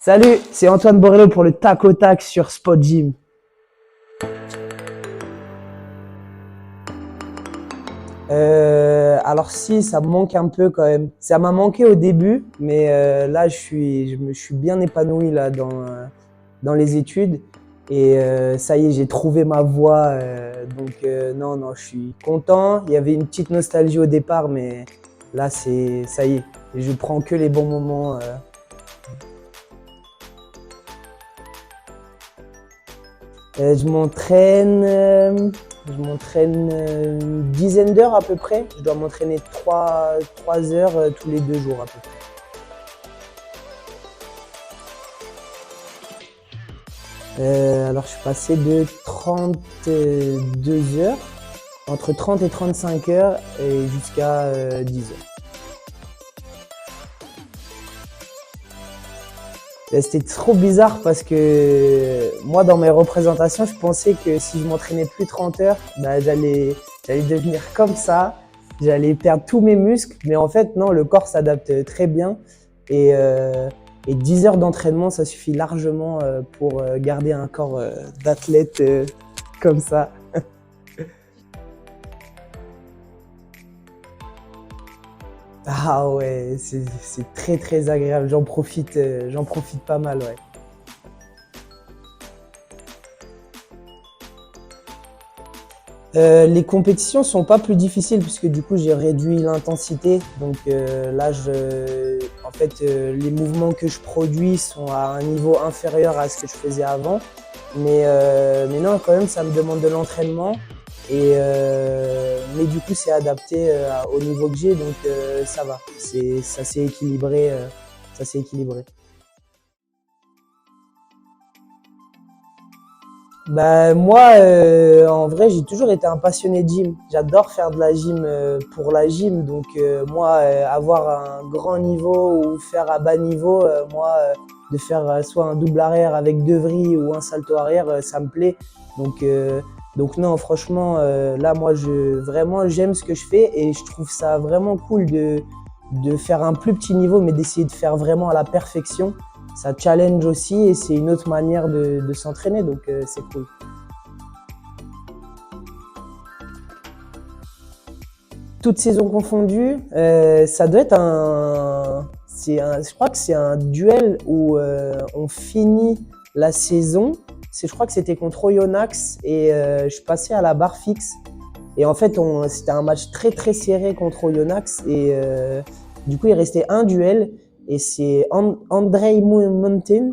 Salut, c'est Antoine Borello pour le tac au tac sur Spot Gym. Alors si, ça me manque un peu quand même. Ça m'a manqué au début, mais là je me suis bien épanoui là dans les études et ça y est, j'ai trouvé ma voie. Donc non, je suis content. Il y avait une petite nostalgie au départ, mais là ça y est, je prends que les bons moments. Je m'entraîne une dizaine d'heures à peu près. Je dois m'entraîner 3 heures tous les 2 jours à peu près. Alors je suis passé de 32 heures, entre 30 et 35 heures et jusqu'à 10 heures. C'était trop bizarre parce que moi, dans mes représentations, je pensais que si je m'entraînais plus 30 heures, bah, j'allais devenir comme ça, j'allais perdre tous mes muscles. Mais en fait, non, le corps s'adapte très bien. Et, euh, et 10 heures d'entraînement, ça suffit largement pour garder un corps d'athlète comme ça. Ah ouais, c'est très très agréable. J'en profite pas mal, ouais. Les compétitions sont pas plus difficiles puisque du coup j'ai réduit l'intensité. Donc là, en fait, les mouvements que je produis sont à un niveau inférieur à ce que je faisais avant. Mais non, quand même, ça me demande de l'entraînement. Mais du coup, c'est adapté au niveau que j'ai, donc ça va. Ça s'est équilibré. Ça s'est équilibré. Bah moi, en vrai, j'ai toujours été un passionné de gym. J'adore faire de la gym pour la gym. Donc moi, avoir un grand niveau ou faire à bas niveau, moi, de faire soit un double arrière avec deux vrilles ou un salto arrière, ça me plaît. Donc donc non, franchement, là, moi, vraiment, j'aime ce que je fais et je trouve ça vraiment cool de faire un plus petit niveau, mais d'essayer de faire vraiment à la perfection. Ça challenge aussi et c'est une autre manière de s'entraîner, donc c'est cool. Toutes saisons confondues, ça doit être je crois que c'est un duel où on finit la saison. Je crois que c'était contre Oyonnax et je passais à la barre fixe. Et en fait, c'était un match très très serré contre Oyonnax et du coup, il restait un duel et c'est Andrei Mountain.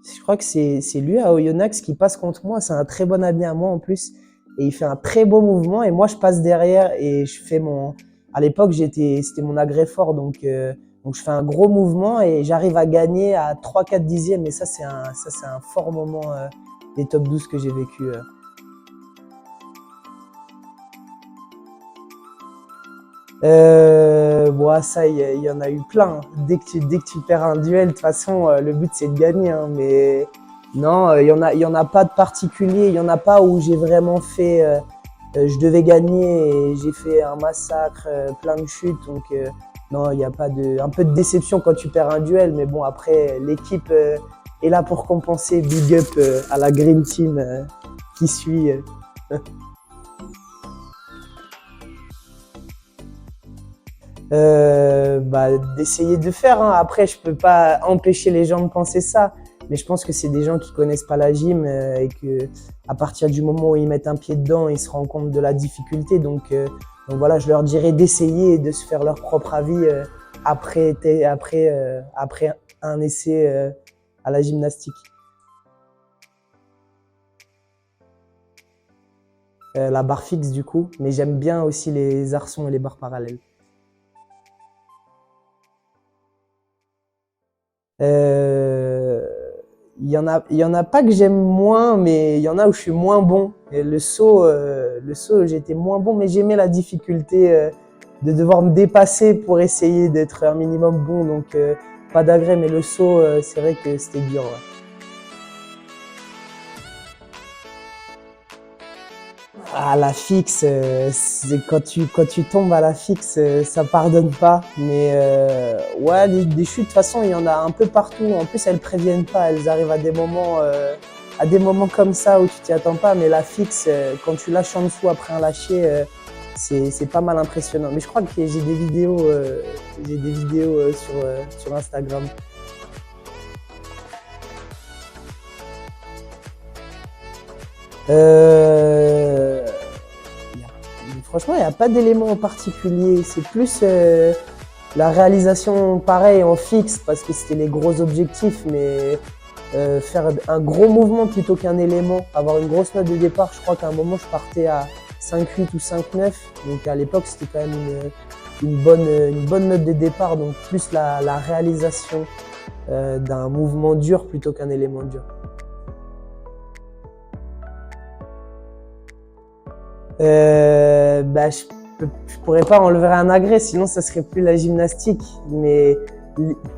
Je crois que c'est lui à Oyonnax qui passe contre moi. C'est un très bon ami à moi en plus et il fait un très beau mouvement et moi je passe derrière et je fais mon. À l'époque, c'était mon agresseur donc je fais un gros mouvement et j'arrive à gagner à 3-4 dixièmes et ça c'est un fort moment des top 12 que j'ai vécu. Bon, ça, il y en a eu plein. Dès que tu perds un duel, de toute façon, le but c'est de gagner, hein. Mais non, il y en a pas de particulier. Il y en a pas où j'ai vraiment fait. Je devais gagner et j'ai fait un massacre, plein de chutes. Donc non, il y a pas de. Un peu de déception quand tu perds un duel, mais bon après l'équipe est là pour compenser. Big up à la Green Team qui suit. Bah, d'essayer de faire, hein. Après, je peux pas empêcher les gens de penser ça, mais je pense que c'est des gens qui connaissent pas la gym et que à partir du moment où ils mettent un pied dedans, ils se rendent compte de la difficulté. Donc voilà, je leur dirais d'essayer et de se faire leur propre avis après un essai à la gymnastique. La barre fixe du coup, mais j'aime bien aussi les arçons et les barres parallèles. Euh, il y en a pas que j'aime moins, mais il y en a où je suis moins bon. Et le saut, j'étais moins bon, mais j'aimais la difficulté de devoir me dépasser pour essayer d'être un minimum bon. Donc pas d'agrès, mais le saut, c'est vrai que c'était dur, ouais. Ah, la fixe, quand tu tombes à la fixe, ça pardonne pas. Mais ouais, des chutes, de toute façon, il y en a un peu partout. En plus, elles préviennent pas. Elles arrivent à des moments comme ça où tu t'y attends pas. Mais la fixe, quand tu lâches en dessous après un lâcher, c'est pas mal impressionnant. Mais je crois que j'ai des vidéos sur Instagram. Euh, Franchement, il n'y a pas d'élément en particulier. C'est plus la réalisation, pareil, en fixe, parce que c'était les gros objectifs, mais faire un gros mouvement plutôt qu'un élément, avoir une grosse note de départ. Je crois qu'à un moment, je partais à 5,8 ou 5,9. Donc à l'époque, c'était quand même une bonne note de départ. Donc plus la réalisation d'un mouvement dur plutôt qu'un élément dur. Je pourrais pas enlever un agrès, sinon ça serait plus la gymnastique. Mais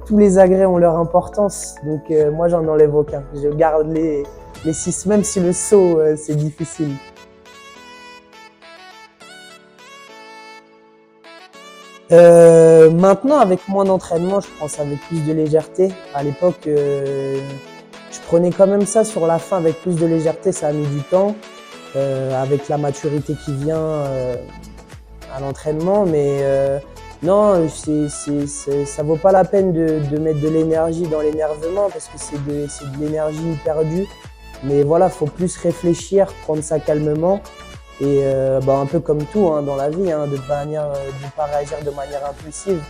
tous les agrès ont leur importance, donc moi j'en enlève aucun. Je garde les 6, même si le saut c'est difficile. Maintenant, avec moins d'entraînement, je prends ça avec plus de légèreté. À l'époque, je prenais quand même ça sur la fin avec plus de légèreté, ça a mis du temps. Avec la maturité qui vient à l'entraînement, mais non, ça vaut pas la peine de mettre de l'énergie dans l'énervement parce que c'est de l'énergie perdue. Mais voilà, faut plus réfléchir, prendre ça calmement et un peu comme tout hein, dans la vie, hein, de pas réagir de manière impulsive,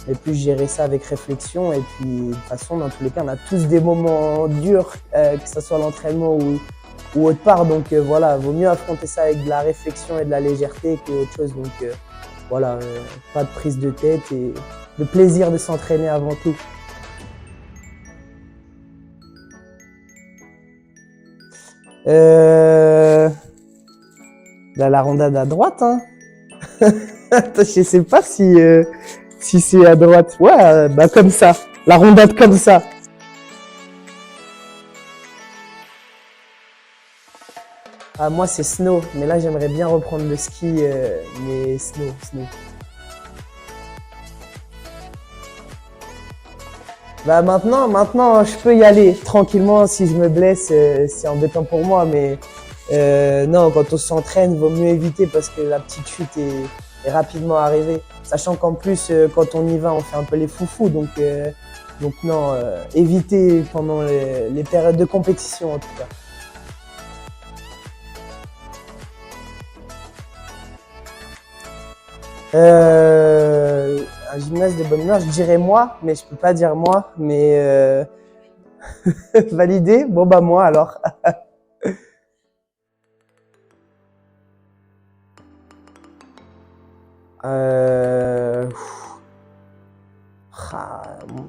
mais plus gérer ça avec réflexion. Et puis de toute façon, dans tous les cas, on a tous des moments durs, que ce soit l'entraînement ou autre part. Donc voilà, vaut mieux affronter ça avec de la réflexion et de la légèreté que autre chose. Donc voilà, pas de prise de tête et le plaisir de s'entraîner avant tout. Euh, la rondade à droite, hein. Attends, je sais pas si c'est à droite. Ouais, comme ça. La rondade comme ça. Ah, moi, c'est snow. Mais là, j'aimerais bien reprendre le ski, mais snow. Maintenant, je peux y aller tranquillement. Si je me blesse, c'est embêtant pour moi. Mais non, quand on s'entraîne, vaut mieux éviter parce que la petite chute est rapidement arrivée. Sachant qu'en plus, quand on y va, on fait un peu les foufous. Donc non, éviter pendant les périodes de compétition en tout cas. Un gymnase de bonne humeur, je dirais moi, mais je peux pas dire moi, mais validé. Bon bah moi alors. Euh...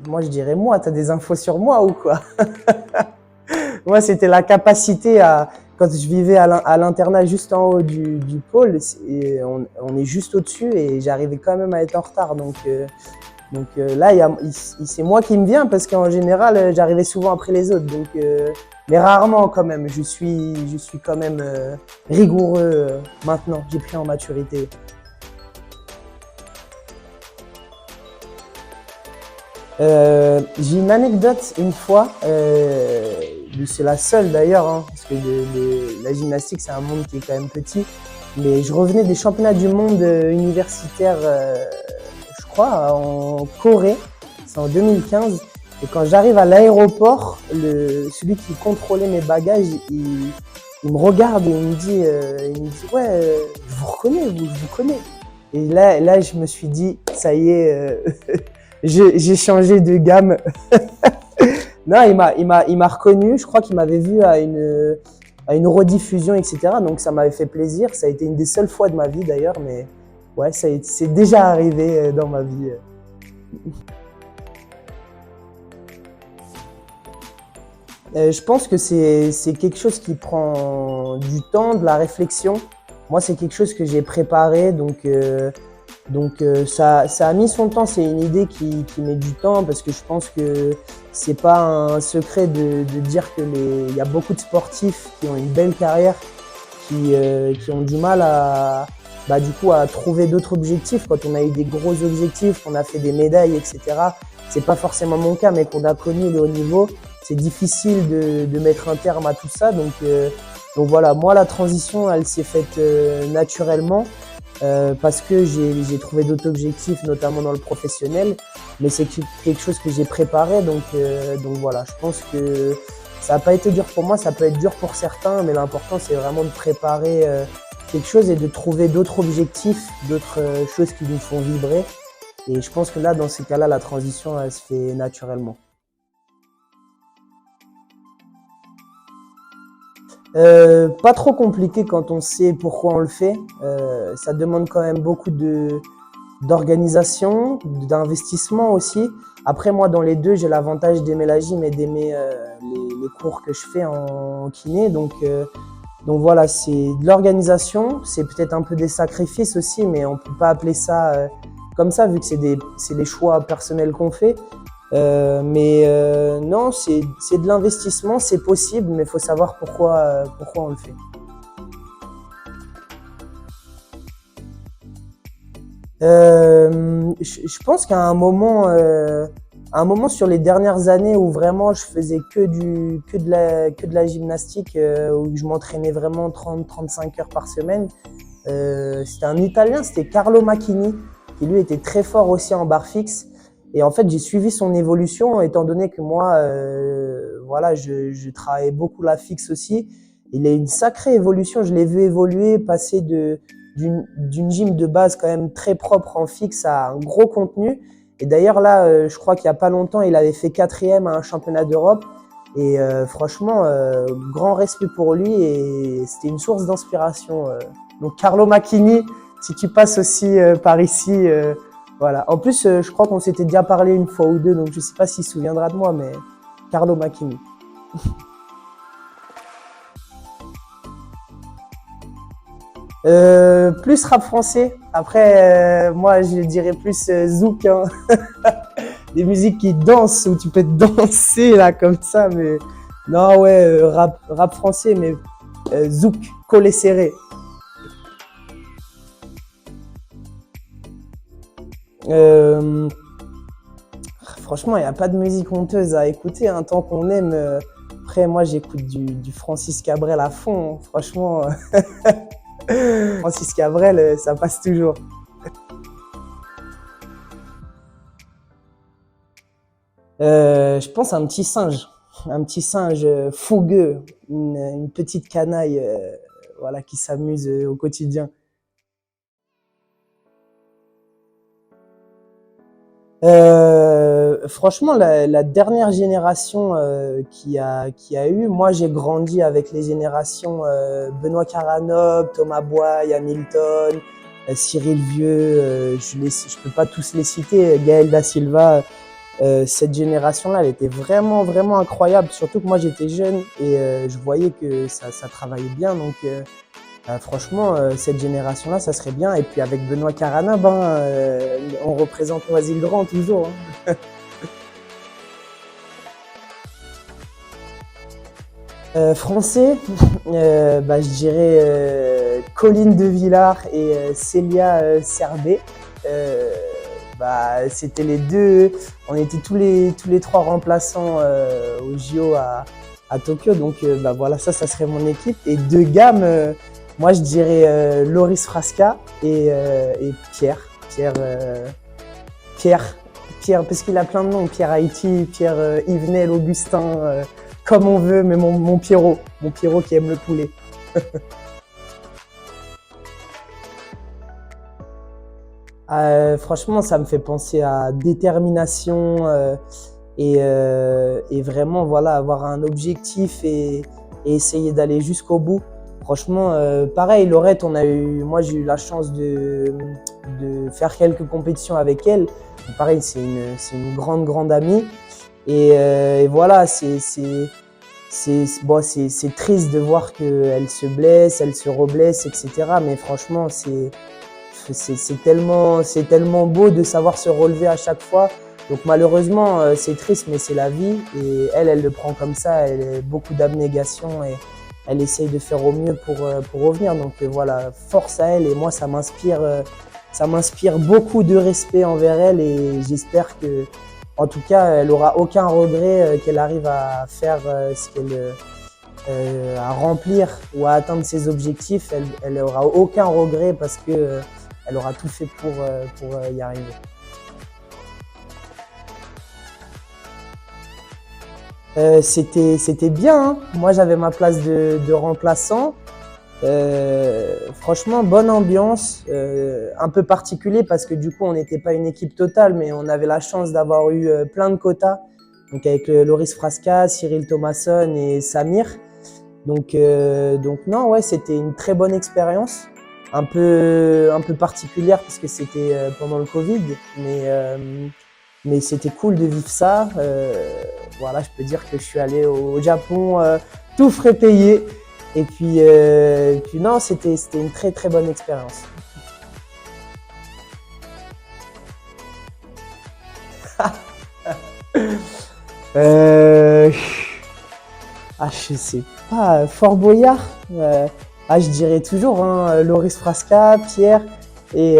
Moi je dirais moi, t'as des infos sur moi ou quoi? Moi c'était la capacité à, quand je vivais à l'internat juste en haut du pôle, on est juste au-dessus et j'arrivais quand même à être en retard. Donc là, c'est moi qui me viens parce qu'en général, j'arrivais souvent après les autres. Mais rarement quand même. Je suis quand même rigoureux maintenant. J'ai pris en maturité. J'ai une anecdote une fois. C'est la seule d'ailleurs, hein, parce que la gymnastique c'est un monde qui est quand même petit. Mais je revenais des championnats du monde universitaires. Je crois, en Corée, c'est en 2015. Et quand j'arrive à l'aéroport, celui qui contrôlait mes bagages, il me regarde et il me dit ouais, je vous reconnais, je vous connais. Et là, je me suis dit, ça y est, j'ai changé de gamme. Non, il m'a reconnu. Je crois qu'il m'avait vu à une rediffusion, etc. Donc ça m'avait fait plaisir. Ça a été une des seules fois de ma vie d'ailleurs, mais ouais, c'est déjà arrivé dans ma vie. Je pense que c'est quelque chose qui prend du temps, de la réflexion. Moi, c'est quelque chose que j'ai préparé, ça a mis son temps. C'est une idée qui met du temps parce que je pense que c'est pas un secret de dire que il y a beaucoup de sportifs qui ont une belle carrière qui ont du mal à, du coup, à trouver d'autres objectifs. Quand on a eu des gros objectifs, qu'on a fait des médailles, etc. C'est pas forcément mon cas, mais qu'on a connu le haut niveau, c'est difficile de mettre un terme à tout ça. Donc voilà, moi la transition, elle s'est faite naturellement parce que j'ai trouvé d'autres objectifs, notamment dans le professionnel. Mais c'est quelque chose que j'ai préparé, donc voilà. Je pense que ça n'a pas été dur pour moi, ça peut être dur pour certains, mais l'important c'est vraiment de préparer quelque chose et de trouver d'autres objectifs, d'autres choses qui nous font vibrer. Et je pense que là, dans ces cas-là, la transition, elle se fait naturellement. Pas trop compliqué quand on sait pourquoi on le fait. Ça demande quand même beaucoup d'organisation, d'investissement aussi. Après, moi, dans les deux, j'ai l'avantage d'aimer la gym et d'aimer les cours que je fais en kiné. Donc voilà, c'est de l'organisation, c'est peut-être un peu des sacrifices aussi, mais on peut pas appeler ça comme ça, vu que c'est des choix personnels qu'on fait. Non, c'est de l'investissement, c'est possible, mais il faut savoir pourquoi on le fait. Je pense qu'à un moment sur les dernières années où vraiment je faisais que de la gymnastique, où je m'entraînais vraiment 30-35 heures par semaine, c'était un Italien, c'était Carlo Macchini, qui lui était très fort aussi en barre fixe. Et en fait, j'ai suivi son évolution, étant donné que moi, voilà, je travaillais beaucoup la fixe aussi. Il a une sacrée évolution, je l'ai vu évoluer, passer d'une gym de base quand même très propre en fixe à un gros contenu. Et d'ailleurs là, je crois qu'il y a pas longtemps, il avait fait 4e à un championnat d'Europe. Et franchement, grand respect pour lui et c'était une source d'inspiration. Donc Carlo Macchini, si tu passes aussi par ici, voilà. En plus, je crois qu'on s'était déjà parlé une fois ou deux, donc je sais pas s'il se souviendra de moi, mais Carlo Macchini. Plus rap français. Après, moi, je dirais plus zouk, hein. Des musiques qui dansent, où tu peux danser là comme ça, mais non, ouais, rap français, mais zouk, collé serré. Euh, Franchement, il n'y a pas de musique honteuse à écouter, hein, tant qu'on aime. Après, moi, j'écoute du Francis Cabrel à fond, hein. Franchement, Francis Cabrel, ça passe toujours. Je pense à un petit singe fougueux, une petite canaille, voilà, qui s'amuse au quotidien. Franchement, la dernière génération qui a eu, moi j'ai grandi avec les générations Benoît Caranov, Thomas Boy, Hamilton, Cyril Vieux, je peux pas tous les citer, Gaël Da Silva. Cette génération-là, elle était vraiment, vraiment incroyable. Surtout que moi j'étais jeune et je voyais que ça travaillait bien. Franchement, cette génération-là, ça serait bien. Et puis avec Benoît Caranab, hein, on représente Noisy-le-Grand toujours, hein. Français, je dirais Colline de Villars et Célia Serbet. Euh, C'était les deux. On était tous les trois remplaçants au JO à Tokyo. Donc voilà, ça serait mon équipe. Et de gamme, moi je dirais Loris Frasca et Pierre. Pierre, Pierre, parce qu'il a plein de noms. Pierre Haïti, Pierre Yvenel, Augustin, comme on veut, mais mon Pierrot qui aime le poulet. Franchement, ça me fait penser à détermination et vraiment voilà, avoir un objectif et essayer d'aller jusqu'au bout. Franchement, pareil, Laurette, moi j'ai eu la chance de faire quelques compétitions avec elle. Pareil, c'est une grande amie. Et voilà, bon, c'est triste de voir qu'elle se blesse, elle se reblesse, etc. Mais franchement, c'est tellement beau de savoir se relever à chaque fois. Donc malheureusement, c'est triste, mais c'est la vie. Et elle le prend comme ça. Elle a beaucoup d'abnégation elle essaye de faire au mieux pour revenir. Donc voilà, force à elle et moi ça m'inspire beaucoup de respect envers elle et j'espère que, en tout cas, elle aura aucun regret, qu'elle arrive à faire ce qu'elle à remplir ou à atteindre ses objectifs. Elle aura aucun regret parce que elle aura tout fait pour y arriver. C'était bien, hein. Moi, j'avais ma place de remplaçant. Franchement, bonne ambiance, un peu particulier parce que du coup, on n'était pas une équipe totale, mais on avait la chance d'avoir eu plein de quotas. Donc avec Loris Frasca, Cyril Thomasson et Samir. Donc non, ouais, c'était une très bonne expérience, un peu particulière parce que c'était pendant le Covid, mais c'était cool de vivre ça. Voilà, je peux dire que je suis allé au Japon tout frais payé. Et puis non, c'était une très très bonne expérience. Euh, je sais pas, Fort Boyard. Je dirais toujours hein, Loris Frasca, Pierre et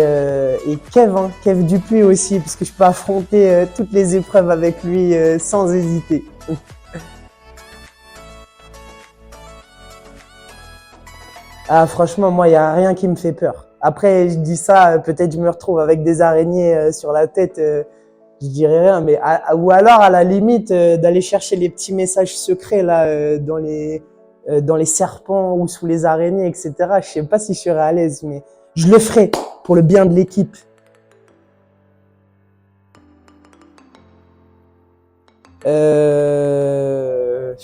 Kev, hein, Kev Dupuis aussi, parce que je peux affronter toutes les épreuves avec lui sans hésiter. Ah, franchement, moi, il n'y a rien qui me fait peur. Après, je dis ça, peut-être je me retrouve avec des araignées sur la tête, je dirais rien. Mais ou alors, à la limite, d'aller chercher les petits messages secrets là dans les serpents ou sous les araignées, etc. Je sais pas si je serais à l'aise, mais je le ferai pour le bien de l'équipe. Euh...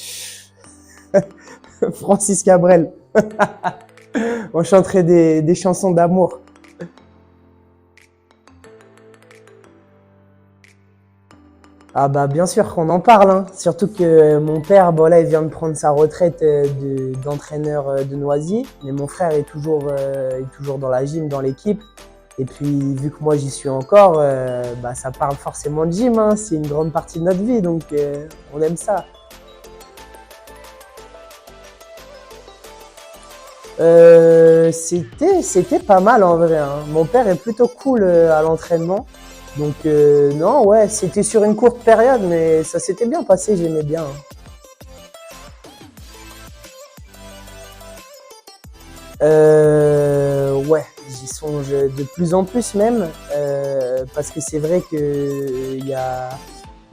Francis Cabrel. On chanterait des chansons d'amour. Ah bah bien sûr qu'on en parle, hein. Surtout que mon père, bon là, il vient de prendre sa retraite d'entraîneur de Noisy, mais mon frère est toujours dans la gym, dans l'équipe. Et puis vu que moi j'y suis encore, bah ça parle forcément de gym, hein. C'est une grande partie de notre vie, donc on aime ça. C'était pas mal en vrai, hein. Mon père est plutôt cool à l'entraînement. Donc non, ouais, c'était sur une courte période, mais ça s'était bien passé, j'aimais bien, hein. Ouais, j'y songe de plus en plus même, parce que c'est vrai que il y a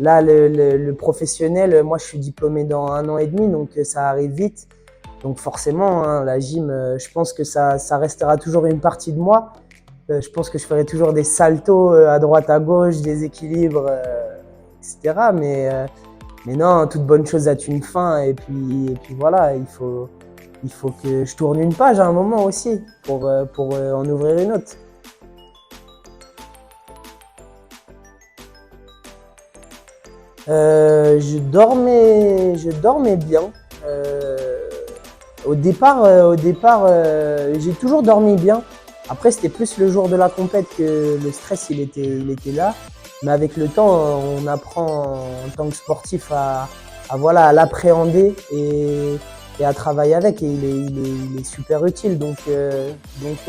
là le professionnel, moi je suis diplômé dans 1 an et demi, donc ça arrive vite. Donc forcément, hein, la gym, je pense que ça restera toujours une partie de moi. Je pense que je ferai toujours des saltos à droite, à gauche, des équilibres, etc. Mais non, toute bonne chose a une fin. Et puis voilà, il faut que je tourne une page à un moment aussi pour en ouvrir une autre. Je dormais bien. Au départ, j'ai toujours dormi bien. Après, c'était plus le jour de la compète que le stress, il était là. Mais avec le temps, on apprend en tant que sportif voilà, à l'appréhender et à travailler avec. Et il est super utile. Donc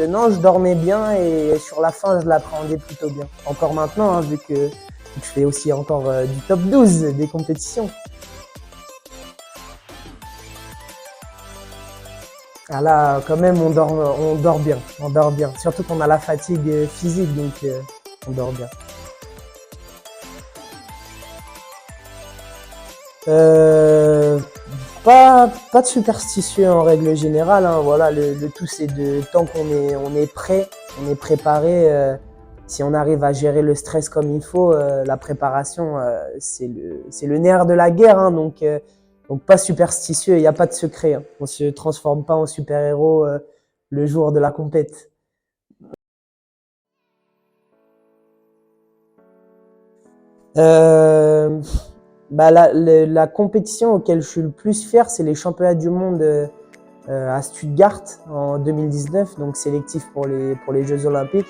non, je dormais bien et sur la fin, je l'appréhendais plutôt bien. Encore maintenant, hein, vu que je fais aussi encore du top 12 des compétitions. Ah là, quand même, on dort bien, on dort bien. Surtout qu'on a la fatigue physique, donc on dort bien. Euh, pas de superstitieux en règle générale, hein. Voilà, le tout c'est de tant on est prêt, on est préparé. Si on arrive à gérer le stress comme il faut, la préparation, c'est le nerf de la guerre, hein. Donc pas superstitieux, il n'y a pas de secret, hein. On se transforme pas en super-héros le jour de la compète. Euh, la compétition auquel je suis le plus fier, c'est les championnats du monde à Stuttgart en 2019, donc sélectif pour les Jeux Olympiques.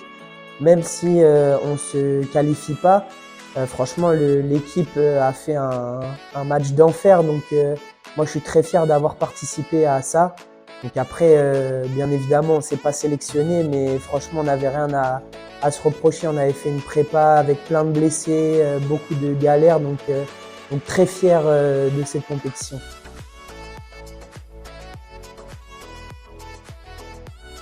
Même si on ne se qualifie pas, franchement, l'équipe a fait un match d'enfer. Donc moi, je suis très fier d'avoir participé à ça. Donc après, bien évidemment, on s'est pas sélectionné, mais franchement, on n'avait rien à se reprocher. On avait fait une prépa avec plein de blessés, beaucoup de galères, donc très fier de cette compétition.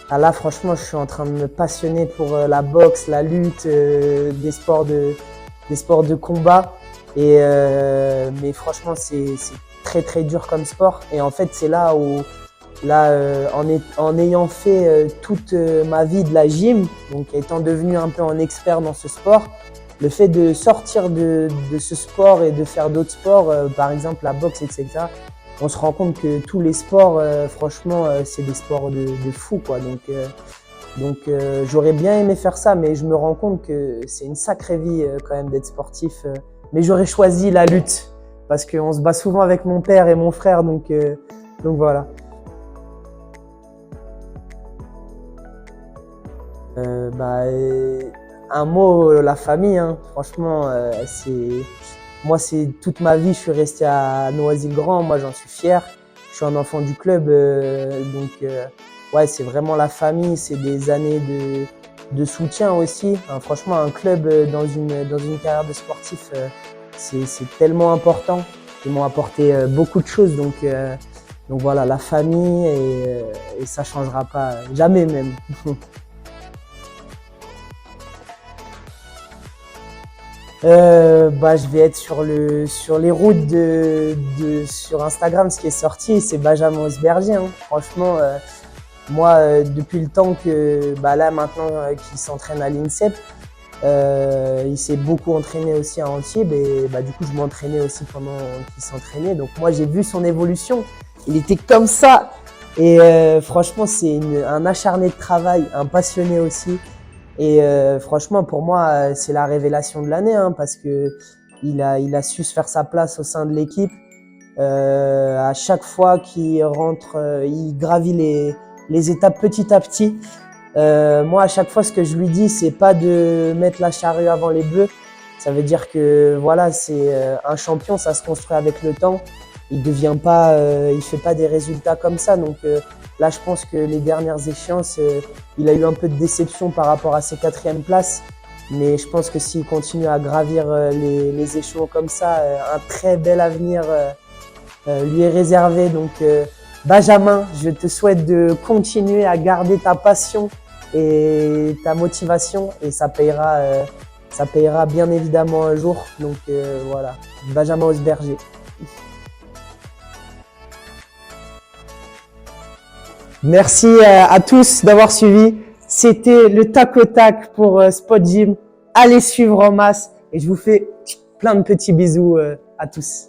Ah là, franchement, je suis en train de me passionner pour la boxe, la lutte, des sports de combat. Mais franchement, c'est très très dur comme sport. Et en fait, c'est là où, en ayant fait toute ma vie de la gym, donc étant devenu un peu un expert dans ce sport, le fait de sortir de ce sport et de faire d'autres sports, par exemple la boxe, etc., on se rend compte que tous les sports, franchement, c'est des sports de fou, quoi. J'aurais bien aimé faire ça, mais je me rends compte que c'est une sacrée vie quand même d'être sportif. Mais j'aurais choisi la lutte parce qu'on se bat souvent avec mon père et mon frère, donc voilà. Un mot, la famille, hein. Franchement, moi, c'est toute ma vie, je suis resté à Noisy-le-Grand. Moi, j'en suis fier. Je suis un enfant du club, ouais, c'est vraiment la famille. C'est des années de soutien aussi. Hein, franchement, un club dans une carrière de sportif, c'est tellement important. Ils m'ont apporté beaucoup de choses, donc voilà, la famille et ça changera pas, jamais même. Je vais être sur les routes sur Instagram. Ce qui est sorti, c'est Benjamin Osberger, hein. Franchement, moi, depuis le temps que, là maintenant, qu'il s'entraîne à l'INSEP, il s'est beaucoup entraîné aussi à Antibes et du coup, je m'entraînais aussi pendant qu'il s'entraînait. Donc moi, j'ai vu son évolution. Il était comme ça. Et franchement, c'est un acharné de travail, un passionné aussi. Et franchement, pour moi, c'est la révélation de l'année, hein, parce que il a su se faire sa place au sein de l'équipe. À chaque fois qu'il rentre, il gravit les étapes petit à petit. Moi, à chaque fois, ce que je lui dis, c'est pas de mettre la charrue avant les bœufs. Ça veut dire que voilà, c'est un champion, ça se construit avec le temps. Il devient pas, il fait pas des résultats comme ça. Donc là, je pense que les dernières échéances, il a eu un peu de déception par rapport à ses 4e places. Mais je pense que s'il continue à gravir les échelons comme ça, un très bel avenir lui est réservé. Donc Benjamin, je te souhaite de continuer à garder ta passion et ta motivation et ça payera bien évidemment un jour. Donc voilà, Benjamin Osberger. Merci à tous d'avoir suivi. C'était le tac au tac pour Spot Gym. Allez suivre en masse et je vous fais plein de petits bisous à tous.